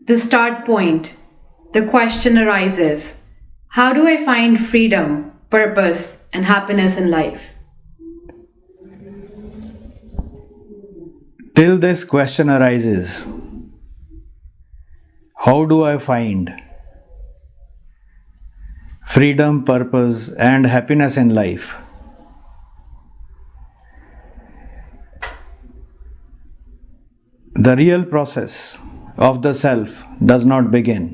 the start point, the question arises: how do I find freedom, purpose, and happiness in life? Till this question arises, how do I find freedom, purpose, and happiness in life? The real process of the self does not begin.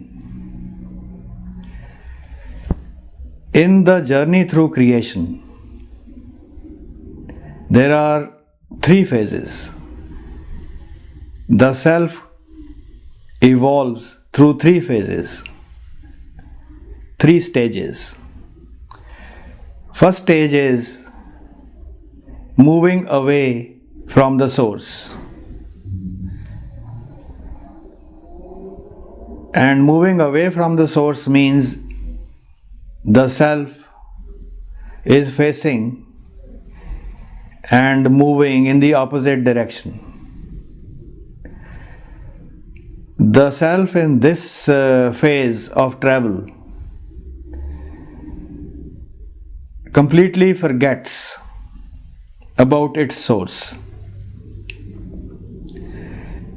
In the journey through creation, there are three phases. The self evolves through three phases, three stages. First stage is moving away from the source. And moving away from the source means the self is facing and moving in the opposite direction. The self in this phase of travel completely forgets about its source,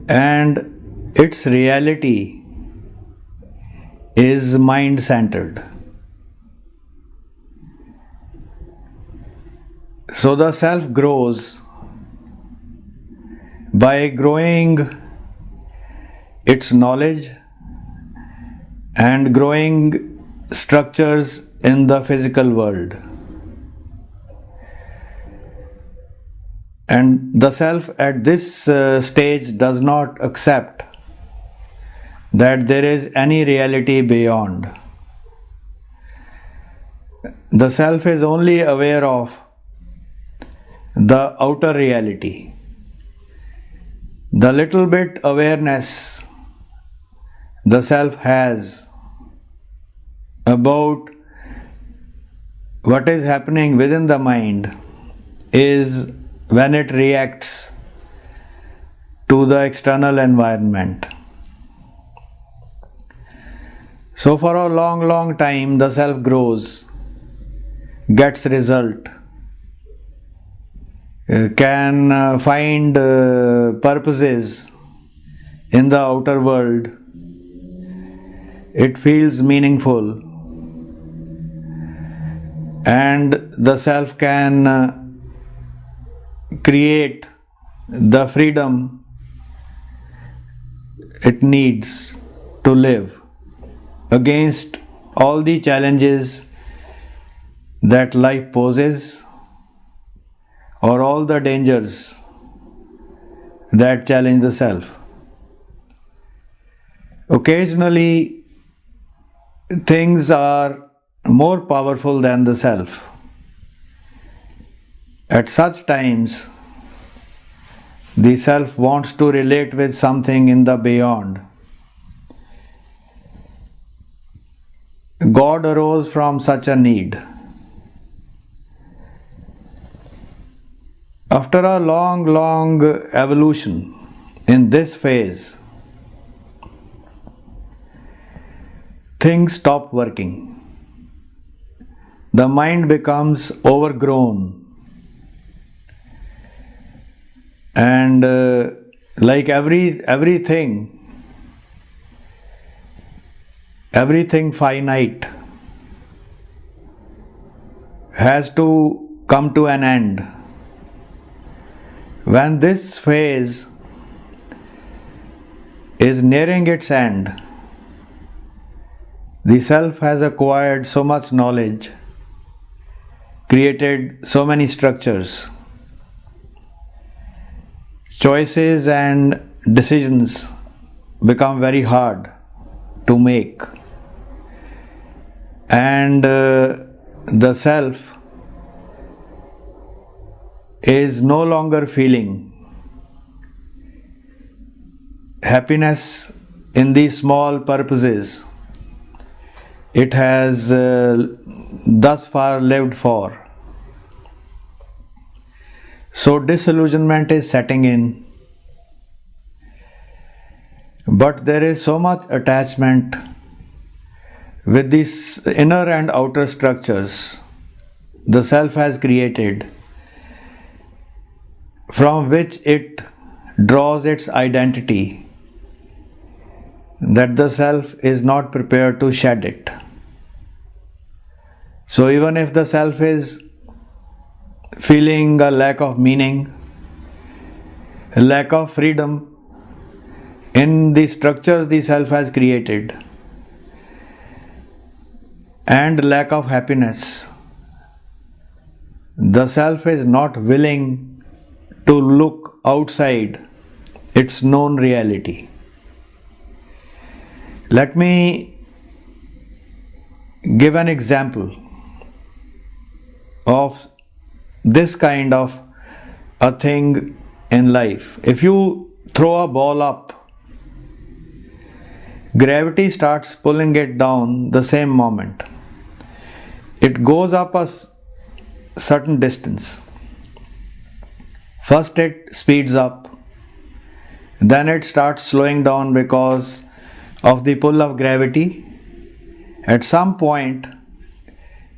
and its reality is mind-centered. So the self grows by growing its knowledge and growing structures in the physical world. And the self at this stage does not accept that there is any reality beyond. The self is only aware of the outer reality. The little bit awareness the self has about what is happening within the mind is when it reacts to the external environment. So for a long time the self grows, gets result, can find purposes in the outer world. It feels meaningful, and the self can create the freedom it needs to live against all the challenges that life poses, or all the dangers that challenge the self. Occasionally, things are more powerful than the self. At such times, the self wants to relate with something in the beyond. God arose from such a need. After a long evolution in this phase, things stop working. The mind becomes overgrown, and like everything finite has to come to an end. When this phase is nearing its end, the self has acquired so much knowledge, created so many structures. Choices and decisions become very hard to make, and the self is no longer feeling happiness in these small purposes it has thus far lived for. So disillusionment is setting in. But there is so much attachment with these inner and outer structures the self has created, from which it draws its identity, that the self is not prepared to shed it. So even if the self is feeling a lack of meaning, a lack of freedom in the structures the self has created, and lack of happiness, the self is not willing to look outside its known reality. Let me give an example of this kind of a thing in life. If you throw a ball up, gravity starts pulling it down the same moment. It goes up a certain distance. First it speeds up, then it starts slowing down because of the pull of gravity. At some point,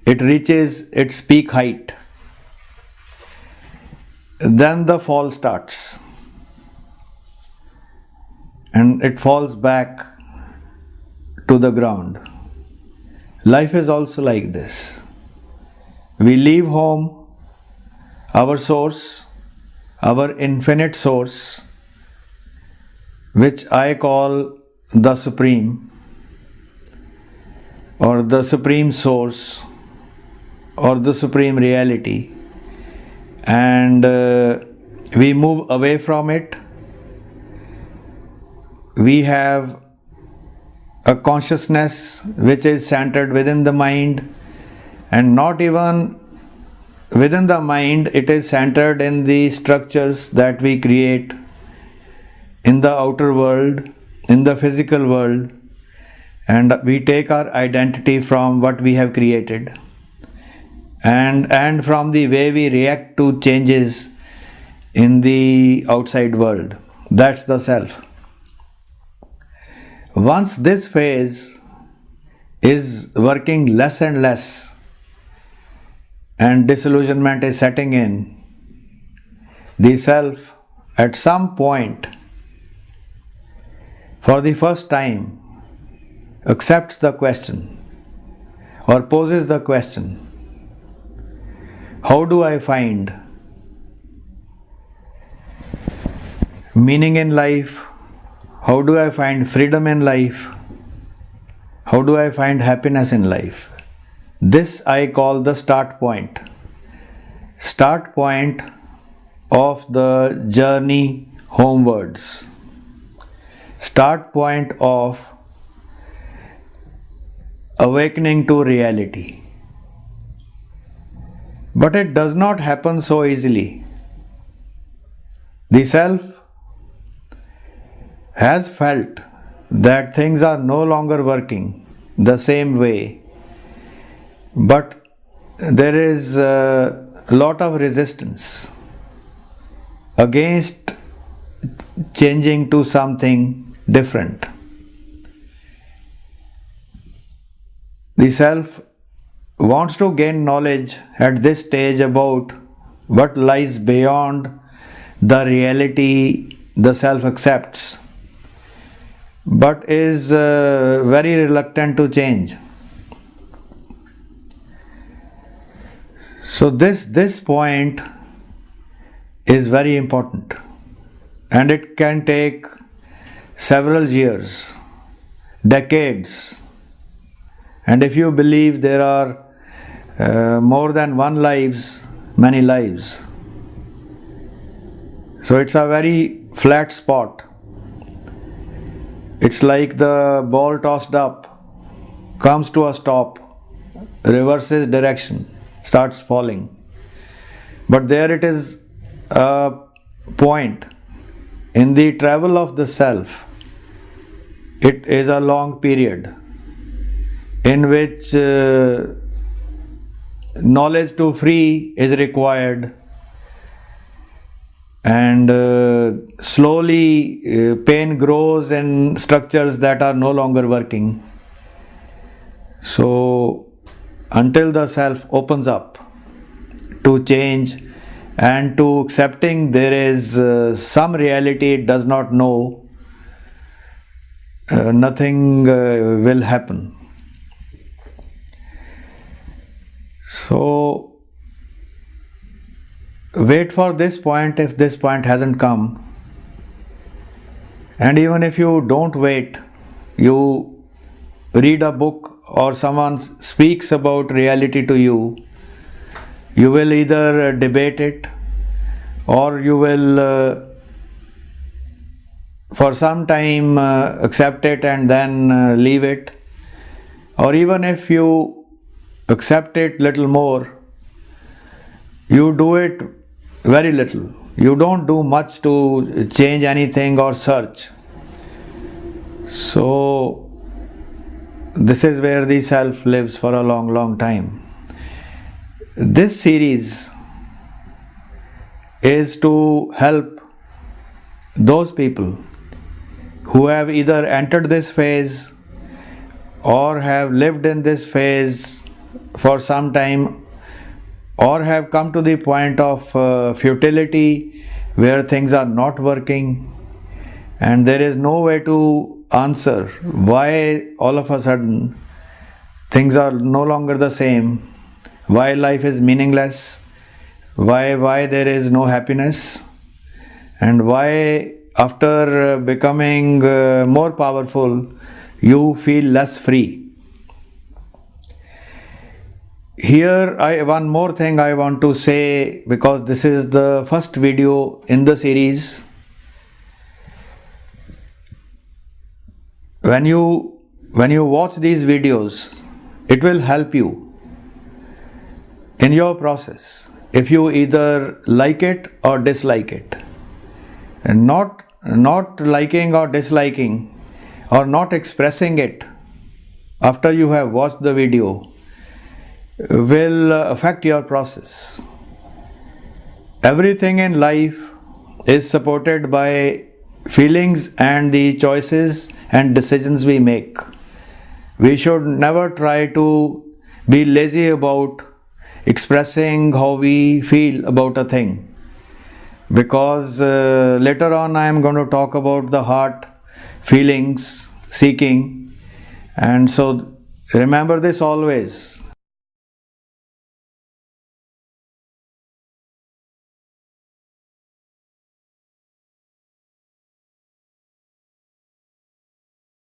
it reaches its peak height. Then the fall starts, and it falls back to the ground. Life is also like this. We leave home, our source, our infinite source, which I call the Supreme, or the Supreme Source, or the Supreme Reality, and we move away from it. We have a consciousness which is centered within the mind, and not even within the mind, it is centered in the structures that we create in the outer world, in the physical world, and we take our identity from what we have created, and from the way we react to changes in the outside world. That's the self. Once this phase is working less and less, and disillusionment is setting in, the self at some point, for the first time, accepts the question or poses the question, how do I find meaning in life? How do I find freedom in life? How do I find happiness in life? This I call the start point. Start point of the journey homewards. Start point of awakening to reality. But it does not happen so easily. The self has felt that things are no longer working the same way, but there is a lot of resistance against changing to something different. The self wants to gain knowledge at this stage about what lies beyond the reality the self accepts, but is very reluctant to change. So this point is very important, and it can take several years, decades. And if you believe there are more than one lives, many lives. So it's a very flat spot. It's like the ball tossed up, comes to a stop, reverses direction, starts falling. But there it is a point in the travel of the self. It is a long period in which knowledge to free is required, and slowly pain grows in structures that are no longer working. So until the self opens up to change and to accepting there is some reality it does not know, nothing will happen. So wait for this point if this point hasn't come. And even if you don't wait, you read a book or someone speaks about reality to you, you will either debate it or you will for some time accept it and then leave it. Or even if you accept it little more, you do it very little. You don't do much to change anything or search. So this is where the self lives for a long, long time. This series is to help those people who have either entered this phase or have lived in this phase for some time, or have come to the point of futility where things are not working and there is no way to answer why all of a sudden things are no longer the same, why life is meaningless, why there is no happiness, and why after becoming more powerful you feel less free. Here, one more thing I want to say, because this is the first video in the series. When you watch these videos, it will help you in your process if you either like it or dislike it. And not liking or disliking or not expressing it after you have watched the video will affect your process. Everything in life is supported by feelings and the choices and decisions we make. We should never try to be lazy about expressing how we feel about a thing, because later on I am going to talk about the heart, feelings, seeking, and so remember this always.